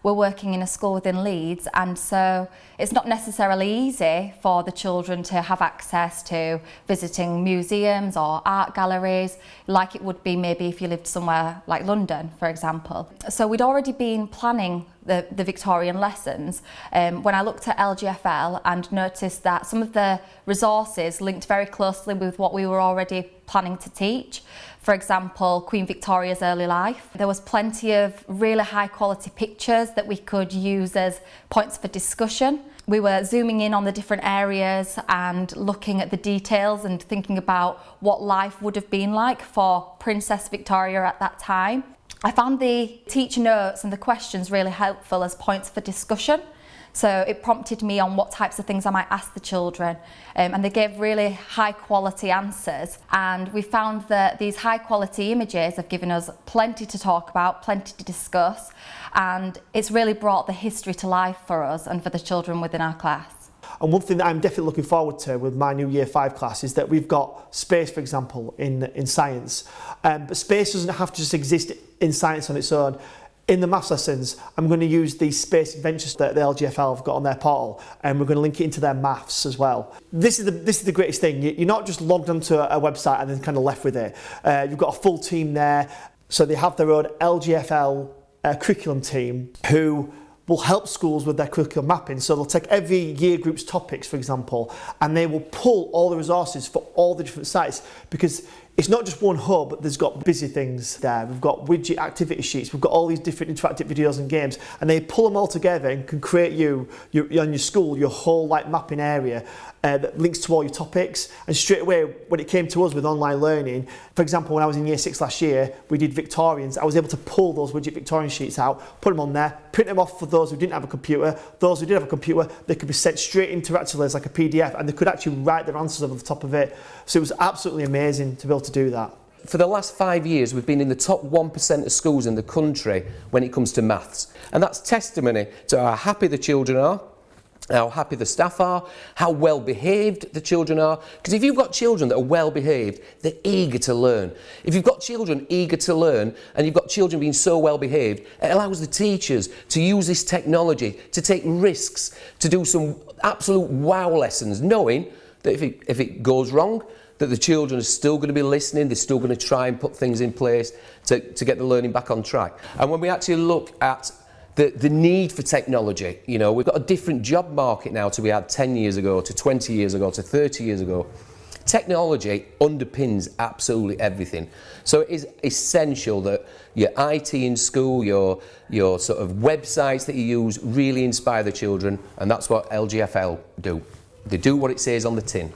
We're working in a school within Leeds, and so it's not necessarily easy for the children to have access to visiting museums or art galleries like it would be maybe if you lived somewhere like London, for example. So we'd already been planning the Victorian lessons when I looked at LGfL and noticed that some of the resources linked very closely with what we were already planning to teach. For example, Queen Victoria's early life. There was plenty of really high quality pictures that we could use as points for discussion. We were zooming in on the different areas and looking at the details and thinking about what life would have been like for Princess Victoria at that time. I found the teacher notes and the questions really helpful as points for discussion. So it prompted me on what types of things I might ask the children, and they gave really high quality answers, and we found that these high quality images have given us plenty to talk about, plenty to discuss, and it's really brought the history to life for us and for the children within our class. And one thing that I'm definitely looking forward to with my new Year 5 class is that we've got space, for example, in science. But space doesn't have to just exist in science on its own. In the maths lessons, I'm going to use these space adventures that the LGfL have got on their portal, and we're going to link it into their maths as well. This is the greatest thing. You're not just logged onto a website and then kind of left with it. You've got a full team there, so they have their own LGfL curriculum team who will help schools with their curriculum mapping. So they'll take every year group's topics, for example, and they will pull all the resources for all the different sites, because it's not just one hub, there's got busy things there. We've got widget activity sheets, we've got all these different interactive videos and games, and they pull them all together and can create on your school, your whole like mapping area that links to all your topics. And straight away, when it came to us with online learning, for example, when I was in Year 6 last year, we did Victorians. I was able to pull those widget Victorian sheets out, put them on there, print them off for those who didn't have a computer. Those who did have a computer, they could be sent straight interactively as like a PDF, and they could actually write their answers over the top of it. So it was absolutely amazing to be able to do that. For the last 5 years, we've been in the top 1% of schools in the country when it comes to maths. And that's testimony to how happy the children are, how happy the staff are, how well behaved the children are. Because if you've got children that are well behaved, they're eager to learn. If you've got children eager to learn and you've got children being so well behaved, it allows the teachers to use this technology, to take risks, to do some absolute wow lessons, knowing that if it goes wrong, that the children are still going to be listening, they're still going to try and put things in place to get the learning back on track. And when we actually look at the need for technology, you know, we've got a different job market now to we had 10 years ago, to 20 years ago, to 30 years ago. Technology underpins absolutely everything. So it is essential that your IT in school, your sort of websites that you use really inspire the children, and that's what LGfL do. They do what it says on the tin.